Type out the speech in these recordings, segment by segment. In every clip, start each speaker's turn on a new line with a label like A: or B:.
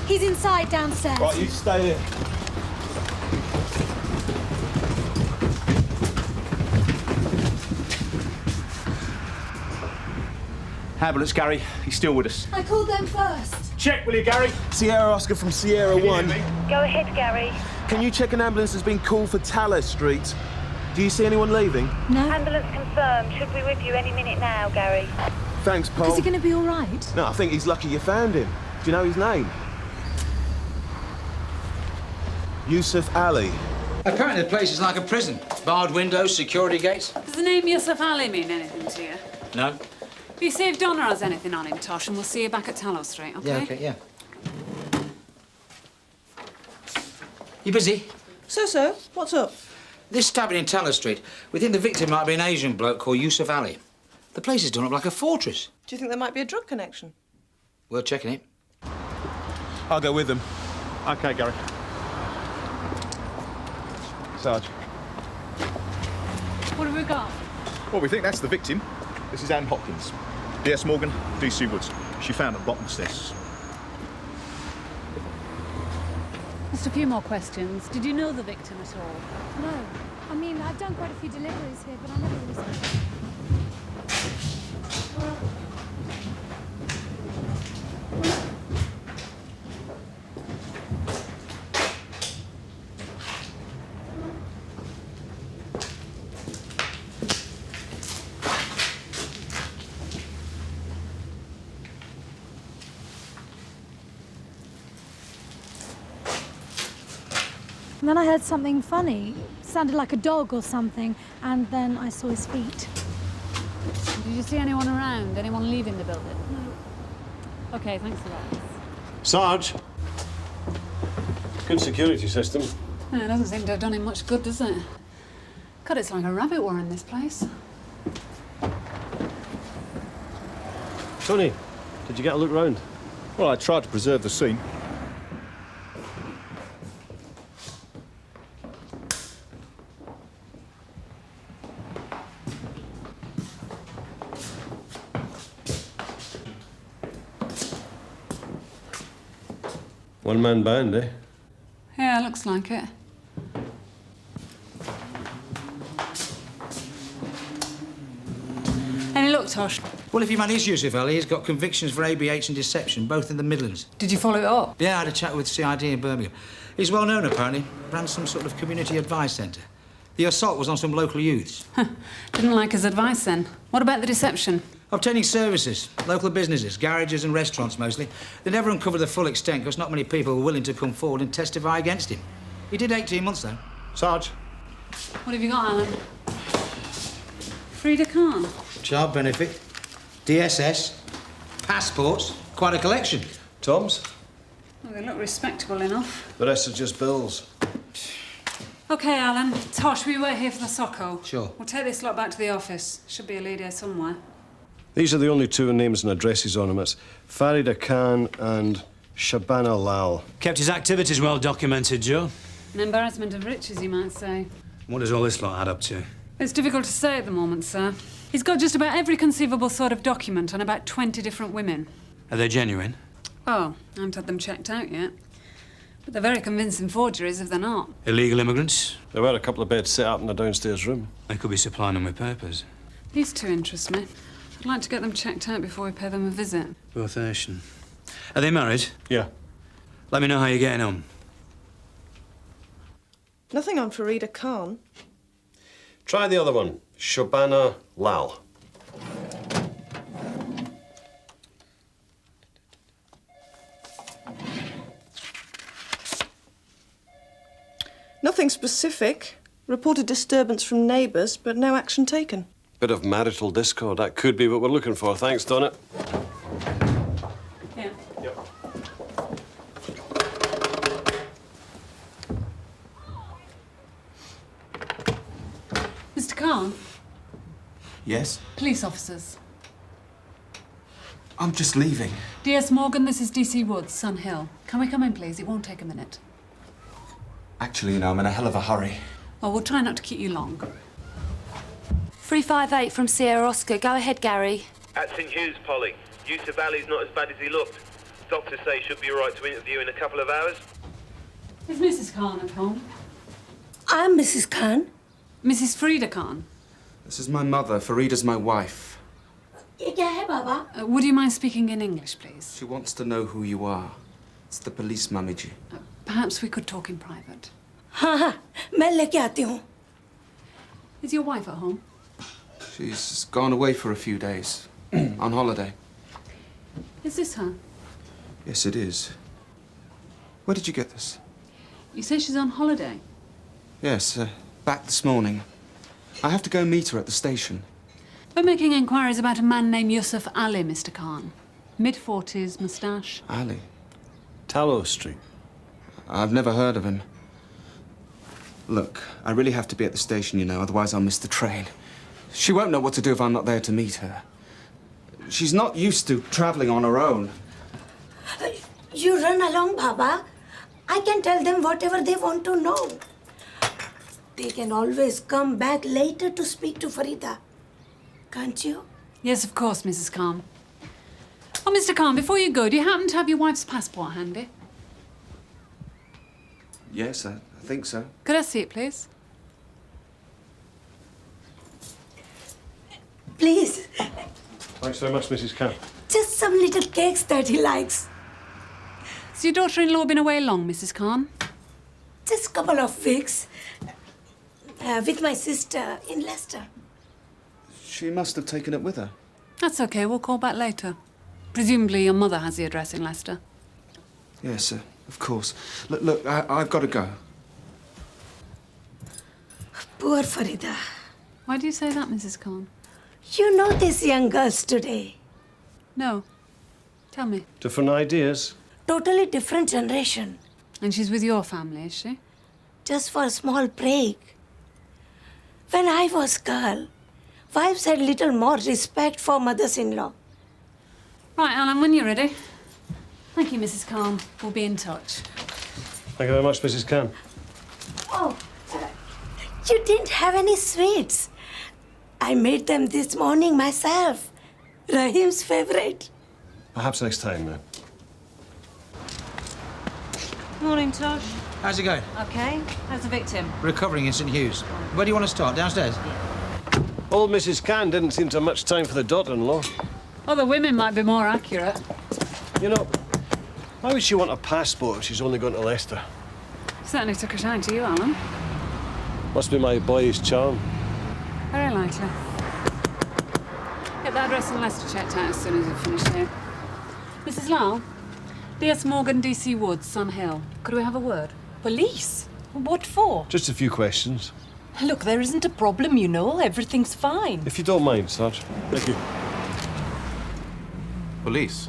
A: He's inside downstairs.
B: Right, you stay here.
C: Ambulance, Gary. He's still with us.
A: I called them first.
C: Check, will you, Gary?
B: Sierra Oscar from Sierra 1.
D: Go ahead, Gary.
B: Can you check an ambulance has been called for Taller Street? Do you see anyone leaving?
A: No.
D: Ambulance confirmed. Should be with you any minute now, Gary.
B: Thanks, Paul.
A: Is he going to be all right?
B: No, I think he's lucky you found him. Do you know his name? Yousef Ali.
E: Apparently the place is like a prison. Barred windows, security gates.
F: Does the name Yousef Ali mean anything to you?
E: No?
F: Be see if Donna has anything on him, Tosh, and we'll see you back at Tallow Street, OK?
E: Yeah, OK, yeah. You busy?
G: So, what's up?
E: This stabbing in Tallow Street, we think the victim might be an Asian bloke called Yousef Ali. The place is done up like a fortress.
G: Do you think there might be a drug connection?
E: Worth checking it.
B: I'll go with them.
C: OK, Gary.
B: Sarge.
F: What have we got?
C: Well, we think that's the victim. This is Anne Hopkins. W.D.S. Morgan, D.C. Woods. She found at the bottom of the stairs.
F: Just a few more questions. Did you know the victim at all?
A: No. I mean, I've done quite a few deliveries here, but I never was... And then I heard something funny. Sounded like a dog or something, and then I saw his feet.
F: Did you see anyone around? Anyone leaving the building? No. OK, thanks a lot.
H: Sarge. Good security system.
F: Yeah, it doesn't seem to have done him much good, does it? God, it's like a rabbit warren, this place.
H: Tony, did you get a look round?
C: Well, I tried to preserve the scene.
H: One-man band, eh?
F: Yeah, looks like it. Any luck, Tosh?
E: Well, if your man is Yousef Ali, he's got convictions for ABH and deception, both in the Midlands.
F: Did you follow it up?
E: Yeah, I had a chat with CID in Birmingham. He's well known, apparently. Ran some sort of community advice centre. The assault was on some local youths.
F: Didn't like his advice, then. What about the deception?
E: Obtaining services, local businesses, garages and restaurants mostly. They never uncovered the full extent because not many people were willing to come forward and testify against him. He did 18 months, though.
H: Sarge.
F: What have you got, Alan? Farida Khan?
E: Child benefit, DSS, passports, quite a collection.
H: Tom's?
F: Well, they look respectable enough.
H: The rest are just bills.
F: OK, Alan. Tosh, we wait here for the Socko.
E: Sure.
F: We'll take this lot back to the office. Should be a lead here somewhere.
H: These are the only two names and addresses on him. It's Farida Khan and Shabana Lal.
I: Kept his activities well documented, Joe.
F: An embarrassment of riches, you might say.
I: What does all this lot add up to?
F: It's difficult to say at the moment, sir. He's got just about every conceivable sort of document on about 20 different women.
I: Are they genuine?
F: Oh, I haven't had them checked out yet. But they're very convincing forgeries if they're not.
I: Illegal immigrants?
H: There were a couple of beds set up in the downstairs room.
I: They could be supplying them with papers.
F: These two interest me. I'd like to get them checked out before we pay them a visit.
I: Both Asian. Are they married?
H: Yeah.
I: Let me know how you're getting on.
G: Nothing on Farida Khan.
H: Try the other one, Shabana Lal.
G: Nothing specific. Reported disturbance from neighbours, but no action taken.
H: Bit of marital discord. That could be what we're looking for. Thanks, Donna.
F: Yeah.
H: Yep.
F: Mr. Khan?
B: Yes?
F: Police officers.
B: I'm just leaving.
F: D.S. Morgan, this is D.C. Woods, Sun Hill. Can we come in, please? It won't take a minute.
B: Actually, you know, I'm in a hell of a hurry.
F: Oh, we'll try not to keep you long.
D: 358 from Sierra Oscar. Go ahead, Gary.
J: At St Hugh's, Polly. Yousef Ali's not as bad as he looked. Doctors say she'll be all right to interview in a couple of hours.
F: Is Mrs. Khan at home?
K: I'm Mrs. Khan.
F: Mrs. Farida Khan.
L: This is my mother. Farida's my wife.
K: ये क्या है बाबा?
F: Would you mind speaking in English, please?
L: She wants to know who you are. It's the police, Mummy Ji.
F: Perhaps we could talk in private.
K: हाँ हाँ, मैं लेके आती हूँ.
F: Is your wife at home?
L: She's gone away for a few days. On holiday.
F: Is this her?
L: Yes, it is. Where did you get this?
F: You say she's on holiday?
L: Yes, back this morning. I have to go meet her at the station.
F: We're making inquiries about a man named Yousef Ali, Mr. Khan. Mid-40s, moustache.
L: Ali?
H: Tallow Street.
L: I've never heard of him. Look, I really have to be at the station, you know, otherwise I'll miss the train. She won't know what to do if I'm not there to meet her. She's not used to traveling on her own.
K: You run along, Baba. I can tell them whatever they want to know. They can always come back later to speak to Farida. Can't you?
F: Yes, of course, Mrs. Khan. Oh, Mr. Khan, before you go, do you happen to have your wife's passport handy?
L: Yes, I think so.
F: Could I see it, please?
K: Please,
H: Thanks very much, Mrs. Khan.
K: just some little cakes that he likes.
F: Has your daughter-in-law been away long, Mrs. Khan?
K: Just couple of weeks. With my sister in Leicester.
L: She must have taken it with her.
F: That's okay, we'll call back later. Presumably your mother has the address in Leicester.
L: Yes, of course. Look, I've got to go.
K: Poor Farida.
F: Why do you say that, Mrs. Khan?
K: You know these young girls today.
F: No. Tell me.
H: Different ideas?
K: Totally different generation.
F: And she's with your family, is she?
K: Just for a small break. When I was girl, wives had little more respect for mothers-in-law.
F: Right, Alan, when you're ready. Thank you, Mrs. Khan. We'll be in touch.
H: Thank you very much, Mrs. Khan.
K: Oh, you didn't have any sweets. I made them this morning myself. Rahim's favorite.
H: Perhaps next time, then.
M: Morning, Tosh.
E: How's it going?
M: Okay. How's the victim?
E: Recovering in St Hughes. Where do you want to start? Downstairs?
H: Old Mrs. Khan didn't seem to have much time for the daughter-in-law.
F: Other women might be more accurate.
H: You know, why would she want a passport if she's only going to Leicester?
F: Certainly took a shine to you, Alan.
H: Must be my boyish charm.
F: Very likely. Get the address in Leicester checked out as soon as you've finished here. Mrs. Lal, W.D.S. Morgan, D.C. Woods, Sun Hill. Could we have a word?
M: Police? What for?
H: Just a few questions.
M: Look, there isn't a problem, you know. Everything's fine.
H: If you don't mind, Sarge. Thank you.
L: Police?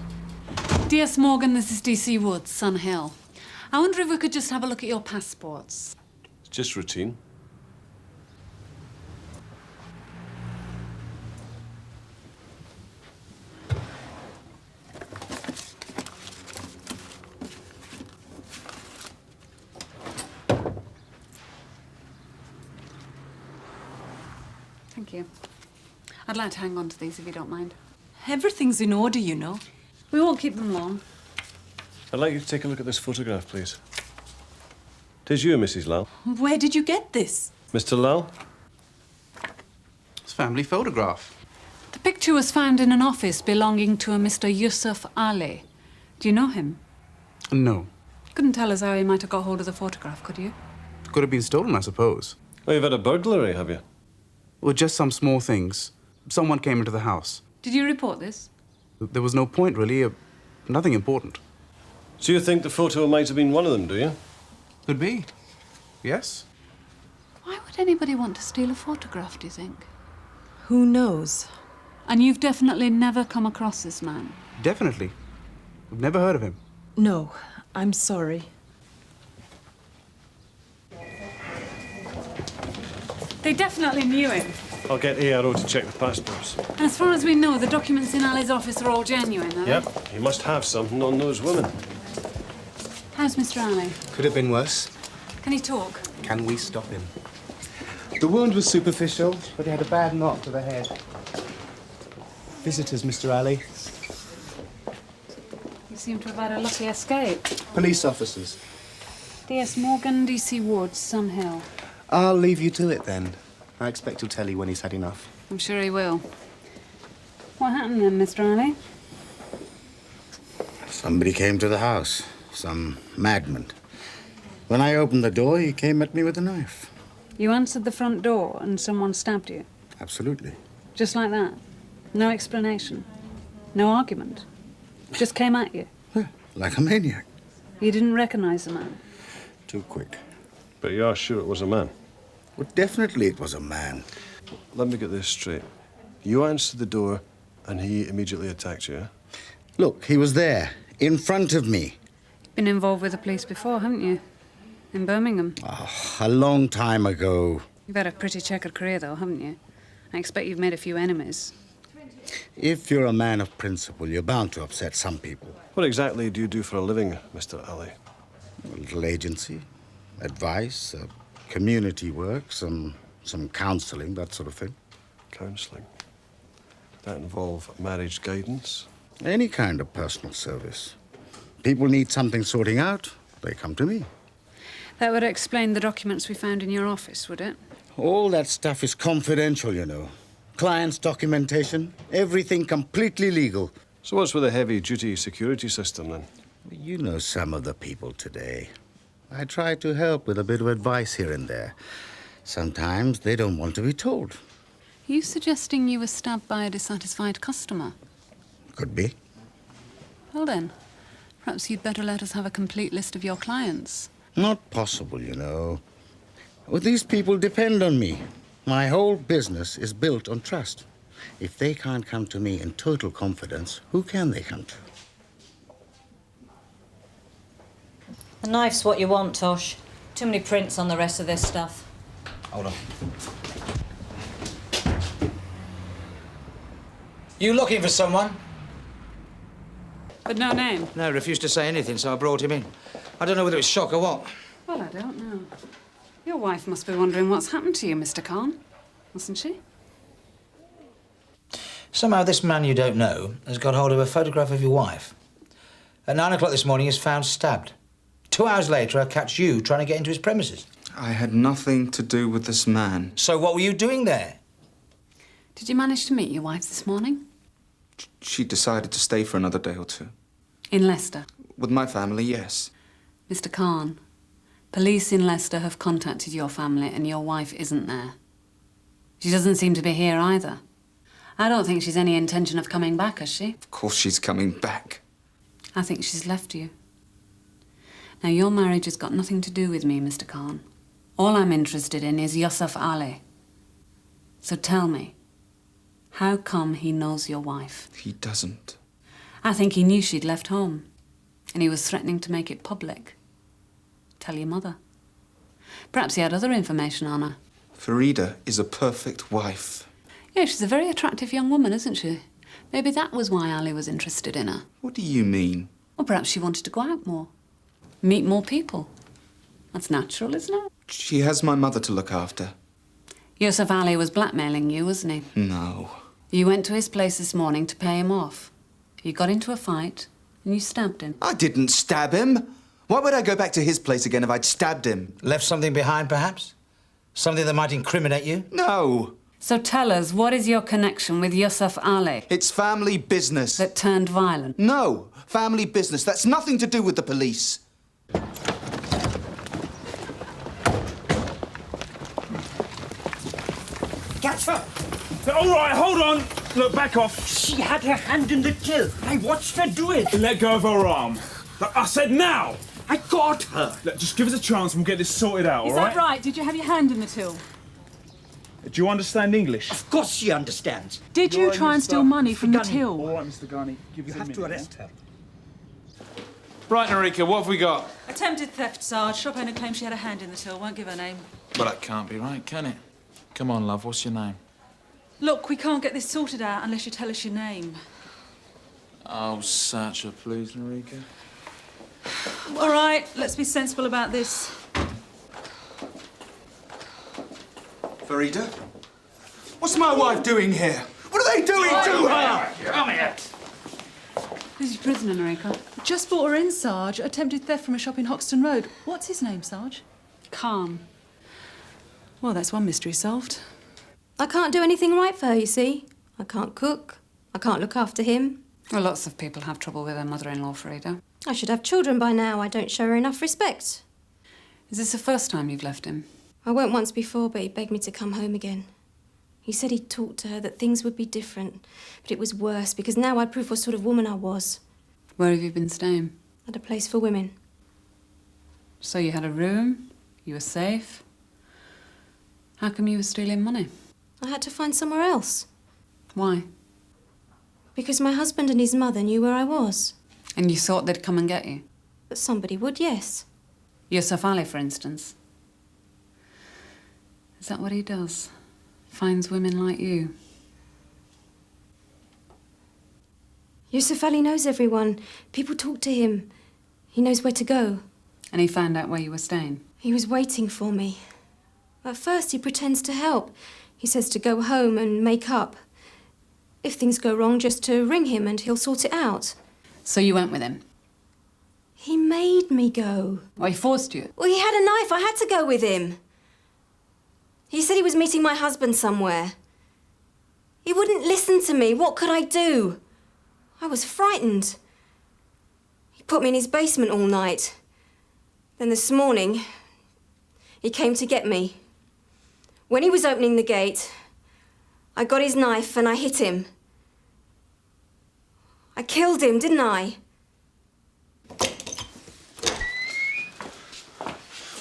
F: D.S. Morgan, this is D.C. Woods, Sun Hill. I wonder if we could just have a look at your passports.
H: It's just routine.
F: Thank you. I'd like to hang on to these if you don't mind.
M: Everything's in order, you know.
F: We won't keep them long.
H: I'd like you to take a look at this photograph, please. 'Tis you, Mrs. Lal.
M: Where did you get this?
H: Mr. Lal?
L: It's a family photograph.
F: The picture was found in an office belonging to a Mr. Yousef Ali. Do you know him?
L: No.
F: Couldn't tell us how he might have got hold of the photograph, could you?
L: Could have been stolen, I suppose.
H: Oh, you've had a burglary, have you?
L: Well, just some small things. Someone came into the house.
F: Did you report this?
L: There was no point, really. Nothing important.
H: So you think the photo might have been one of them, do you?
L: Could be. Yes.
F: Why would anybody want to steal a photograph, do you think?
M: Who knows?
F: And you've definitely never come across this man?
L: Definitely. I've never heard of him.
M: No, I'm sorry.
F: They definitely knew him.
H: I'll get ARO to check the passports.
F: And as far as we know, the documents in Ali's office are all genuine, are they?
H: Yep, he must have something on those women.
F: How's Mr. Ali?
L: Could have been worse.
F: Can he talk?
L: Can we stop him? The wound was superficial, but he had a bad knock to the head. Visitors, Mr. Ali.
F: You seem to have had a lucky escape.
B: Police officers.
F: D.S. Morgan, D.C. Woods, Sun Hill.
B: I'll leave you to it then. I expect he'll tell you when he's had enough.
F: I'm sure he will. What happened then, Mr. Ali?
N: Somebody came to the house. Some madman. When I opened the door, he came at me with a knife.
F: You answered the front door and someone stabbed you?
N: Absolutely.
F: Just like that? No explanation? No argument? Just came at you?
N: Like a maniac.
F: You didn't recognize the man?
N: Too quick.
H: But you are sure it was a man?
N: Well, definitely it was a man.
H: Let me get this straight. You answered the door and he immediately attacked you, eh?
N: Look, he was there, in front of me.
F: Been involved with the police before, haven't you? In Birmingham?
N: Oh, a long time ago.
F: You've had a pretty checkered career, though, haven't you? I expect you've made a few enemies.
N: If you're a man of principle, you're bound to upset some people.
H: What exactly do you do for a living, Mr. Ali?
N: A little agency, advice, community work, some counselling, that sort of thing.
H: Counselling? That involve marriage guidance?
N: Any kind of personal service. People need something sorting out, they come to me.
F: That would explain the documents we found in your office, would it?
N: All that stuff is confidential, you know. Clients' documentation, everything completely legal.
H: So what's with a heavy-duty security system, then?
N: You know some of the people today. I try to help with a bit of advice here and there. Sometimes they don't want to be told.
F: Are you suggesting you were stabbed by a dissatisfied customer?
N: Could be.
F: Well then, perhaps you'd better let us have a complete list of your clients.
N: Not possible, you know. Well, these people depend on me. My whole business is built on trust. If they can't come to me in total confidence, who can they come to?
O: The knife's what you want, Tosh. Too many prints on the rest of this stuff.
E: Hold on. You looking for someone?
F: But no name?
E: No, refused to say anything, so I brought him in. I don't know whether it's shock or what.
F: Well, I don't know. Your wife must be wondering what's happened to you, Mr. Khan, mustn't she?
E: Somehow this man you don't know has got hold of a photograph of your wife. At 9 o'clock this morning, he's found stabbed. 2 hours later, I catch you trying to get into his premises.
L: I had nothing to do with this man.
E: So what were you doing there?
F: Did you manage to meet your wife this morning?
L: She decided to stay for another day or two.
F: In Leicester?
L: With my family, yes.
F: Mr. Khan, police in Leicester have contacted your family and your wife isn't there. She doesn't seem to be here either. I don't think she's any intention of coming back, has she?
L: Of course she's coming back.
F: I think she's left you. Now, your marriage has got nothing to do with me, Mr. Khan. All I'm interested in is Yousef Ali. So tell me, how come he knows your wife?
L: He doesn't.
F: I think he knew she'd left home, and he was threatening to make it public. Tell your mother. Perhaps he had other information on her.
L: Farida is a perfect wife.
F: Yeah, she's a very attractive young woman, isn't she? Maybe that was why Ali was interested in her.
L: What do you mean?
F: Or perhaps she wanted to go out more. Meet more people. That's natural, isn't it?
L: She has my mother to look after.
F: Yousef Ali was blackmailing you, wasn't he?
L: No.
F: You went to his place this morning to pay him off. You got into a fight and you stabbed him.
L: I didn't stab him. Why would I go back to his place again if I'd stabbed him?
E: Left something behind, perhaps? Something that might incriminate you?
L: No.
F: So tell us, what is your connection with Yousef Ali?
L: It's family business.
F: That turned violent?
L: No. Family business. That's nothing to do with the police.
P: Catch her! All right, hold on. Look, back off.
Q: She had her hand in the till. I watched her do it.
P: Let go of her arm. I said now.
Q: I caught her.
P: Look, just give us a chance and we'll get this sorted out, all
F: Is
P: right?
F: that right? Did you have your hand in the till?
P: Do you understand English?
Q: Of course she understands.
F: Did you try and steal money from the till?
P: All right, Mr. Ghani.
Q: You have to arrest her.
R: Right, Narika, what have we got?
S: Attempted theft, Sarge. Shop owner claims she had a hand in the till. Won't give her name.
R: Well, that can't be right, can it? Come on, love, what's your name?
S: Look, we can't get this sorted out unless you tell us your name.
R: Oh, Satcher, please, Narika.
S: All right, let's be sensible about this.
L: Farida? What's my wife doing here? What are they doing to her?
F: Who's your prisoner, Narika?
S: Just brought her in, Sarge. Attempted theft from a shop in Hoxton Road. What's his name, Sarge?
F: Khan.
S: Well, that's one mystery solved.
T: I can't do anything right for her, you see. I can't cook. I can't look after him.
F: Well, lots of people have trouble with their mother-in-law, Farida.
T: I should have children by now. I don't show her enough respect.
F: Is this the first time you've left him?
T: I went once before, but he begged me to come home again. He said he'd talked to her, that things would be different. But it was worse, because now I'd prove what sort of woman I was.
F: Where have you been staying?
T: At a place for women.
F: So you had a room, you were safe. How come you were stealing money?
T: I had to find somewhere else.
F: Why?
T: Because my husband and his mother knew where I was.
F: And you thought they'd come and get you?
T: But somebody would, yes.
F: Yousef Ali, for instance. Is that what he does? Finds women like you?
T: Yousef Ali knows everyone. People talk to him. He knows where to go.
F: And he found out where you were staying?
T: He was waiting for me. At first, he pretends to help. He says to go home and make up. If things go wrong, just to ring him and he'll sort it out.
F: So you went with him?
T: He made me go.
F: Well, he forced you?
T: Well, he had a knife. I had to go with him. He said he was meeting my husband somewhere. He wouldn't listen to me. What could I do? I was frightened. He put me in his basement all night. Then this morning, he came to get me. When he was opening the gate, I got his knife and I hit him. I killed him, didn't I?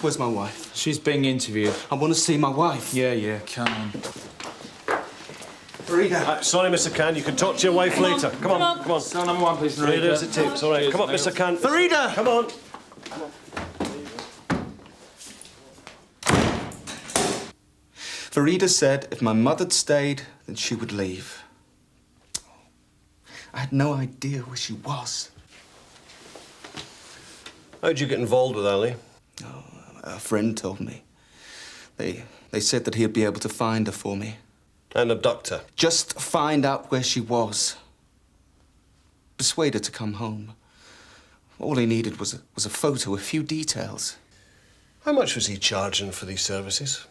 L: Where's my wife?
R: She's being interviewed.
L: I want to see my wife.
R: Yeah, come on.
L: Farida.
H: Sorry, Mr. Khan, you can talk to your wife later. Come on.
R: Cell number 1, please,
H: Farida, as it takes. All right, come on, Mr. Khan.
L: Farida!
H: Come on.
L: Farida said if my mother'd stayed, then she would leave. I had no idea where she was.
H: How'd you get involved with Ali?
L: Oh, a friend told me. They said that he'd be able to find her for me.
H: And abduct her?
L: Just find out where she was. Persuade her to come home. All he needed was a photo, a few details.
H: How much was he charging for these services?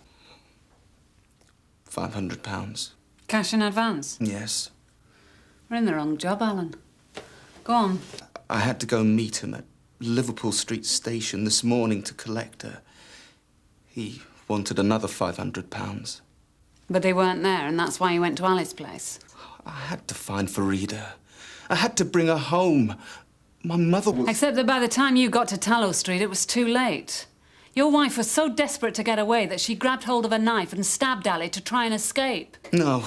L: £500.
F: Cash in advance?
L: Yes.
F: We're in the wrong job, Alan. Go on.
L: I had to go meet him at Liverpool Street Station this morning to collect her. He wanted another £500.
F: But they weren't there, and that's why you went to Ali's place.
L: I had to find Farida. I had to bring her home. My mother was...
F: Except that by the time you got to Tallow Street, it was too late. Your wife was so desperate to get away that she grabbed hold of a knife and stabbed Ali to try and escape.
L: No,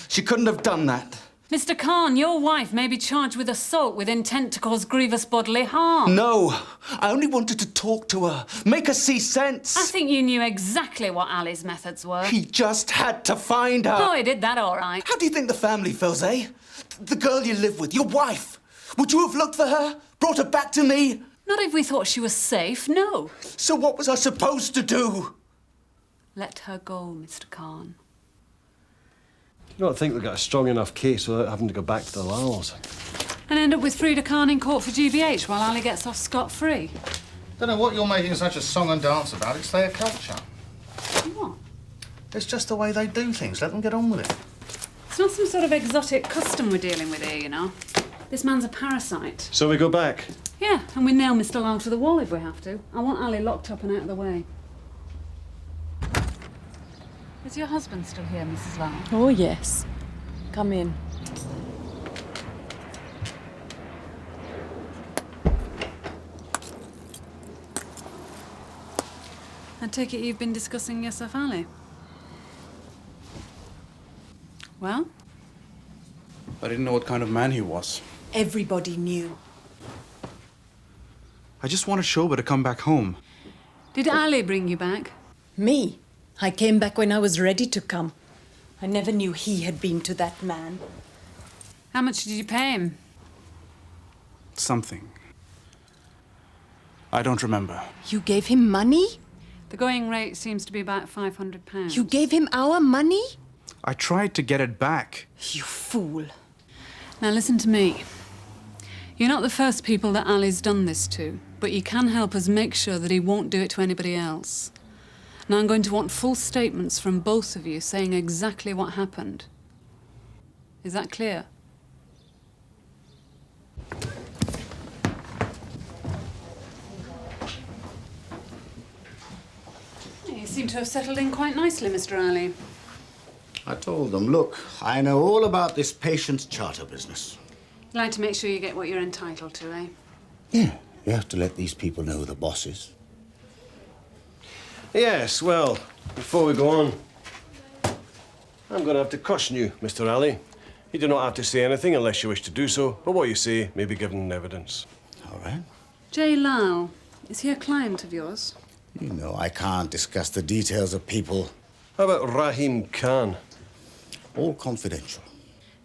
L: she couldn't have done that.
F: Mr. Khan, your wife may be charged with assault with intent to cause grievous bodily harm.
L: No, I only wanted to talk to her, make her see sense.
F: I think you knew exactly what Ali's methods were.
L: He just had to find her.
F: Oh, he did that all right.
L: How do you think the family feels, eh? The girl you live with, your wife. Would you have looked for her? Brought her back to me?
F: Not if we thought she was safe, no.
L: So what was I supposed to do?
F: Let her go, Mr. Khan.
H: You don't think they've got a strong enough case without having to go back to the Lals?
F: And end up with Farida Khan in court for GBH while Ali gets off scot-free.
N: Don't know what you're making such a song and dance about. It's their culture.
F: What?
N: It's just the way they do things. Let them get on with it.
F: It's not some sort of exotic custom we're dealing with here, you know. This man's a parasite.
H: So we go back?
F: Yeah, and we nail Mr. Lal to the wall if we have to. I want Ali locked up and out of the way. Is your husband still here, Mrs. Lal?
M: Oh, yes. Come in.
F: I take it you've been discussing Yousef Ali? Well?
U: I didn't know what kind of man he was.
M: Everybody knew.
U: I just wanted Shoba to come back home.
F: Did Ali bring you back?
M: Me? I came back when I was ready to come. I never knew he had been to that man.
F: How much did you pay him?
U: Something. I don't remember.
M: You gave him money?
F: The going rate seems to be about £500.
M: You gave him our money?
U: I tried to get it back.
M: You fool.
F: Now listen to me. You're not the first people that Ali's done this to, but you can help us make sure that he won't do it to anybody else. Now I'm going to want full statements from both of you saying exactly what happened. Is that clear? You seem to have settled in quite nicely, Mr. Ali.
N: I told them, look, I know all about this patient's charter business.
F: You like to make sure you get what you're entitled to, eh?
N: Yeah, you have to let these people know who the boss is.
H: Yes, well, before we go on, I'm going to have to caution you, Mr. Ali. You do not have to say anything unless you wish to do so, but what you say may be given in evidence.
N: All right.
F: J. Lal, is he a client of yours?
N: You know, I can't discuss the details of people.
H: How about Rahim Khan?
N: All confidential.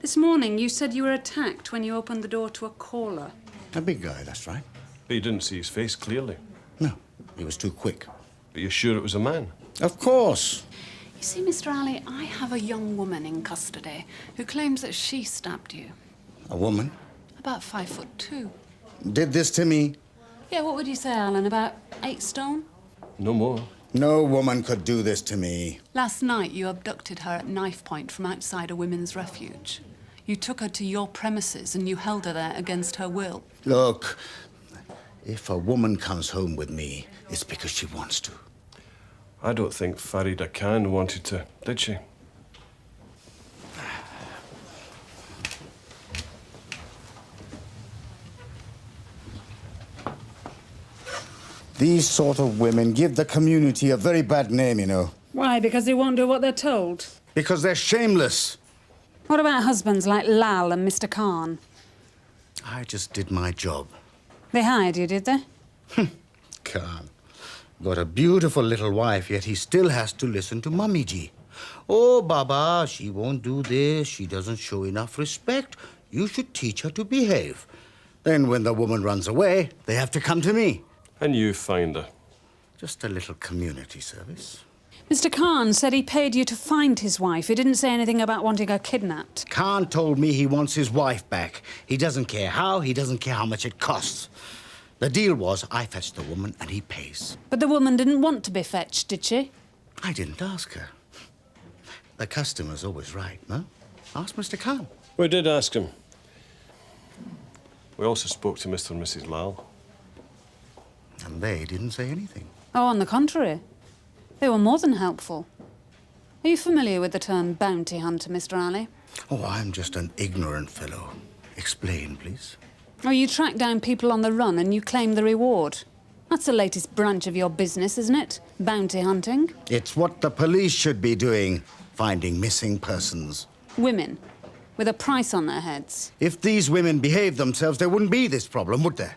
F: This morning, you said you were attacked when you opened the door to a caller.
N: A big guy, that's right.
H: But you didn't see his face clearly.
N: No, he was too quick.
H: But you're sure it was a man?
N: Of course.
F: You see, Mr. Ali, I have a young woman in custody who claims that she stabbed you.
N: A woman?
F: About 5'2".
N: Did this to me?
F: Yeah, what would you say, Alan? About 8 stone?
H: No more.
N: No woman could do this to me.
F: Last night, you abducted her at knife point from outside a women's refuge. You took her to your premises and you held her there against her will.
N: Look, if a woman comes home with me, it's because she wants to.
H: I don't think Farida Khan wanted to, did she?
N: These sort of women give the community a very bad name, you know.
F: Why? Because they won't do what they're told?
N: Because they're shameless.
F: What about husbands like Lal and Mr. Khan?
N: I just did my job.
F: They hired you, did they?
N: Khan. Got a beautiful little wife, yet he still has to listen to Mummy Ji. Oh, Baba, she won't do this. She doesn't show enough respect. You should teach her to behave. Then when the woman runs away, they have to come to me.
H: And you find her?
N: Just a little community service.
F: Mr. Khan said he paid you to find his wife. He didn't say anything about wanting her kidnapped.
N: Khan told me he wants his wife back. He doesn't care how, he doesn't care how much it costs. The deal was I fetch the woman and he pays.
F: But the woman didn't want to be fetched, did she?
N: I didn't ask her. The customer's always right, no? Ask Mr. Khan.
H: We did ask him. We also spoke to Mr. and Mrs. Lal.
N: And they didn't say anything.
F: Oh, on the contrary. They were more than helpful. Are you familiar with the term bounty hunter, Mr. Ali?
N: Oh, I'm just an ignorant fellow. Explain, please.
F: Oh, you track down people on the run and you claim the reward. That's the latest branch of your business, isn't it? Bounty hunting.
N: It's what the police should be doing, finding missing persons.
F: Women, with a price on their heads.
N: If these women behaved themselves, there wouldn't be this problem, would there?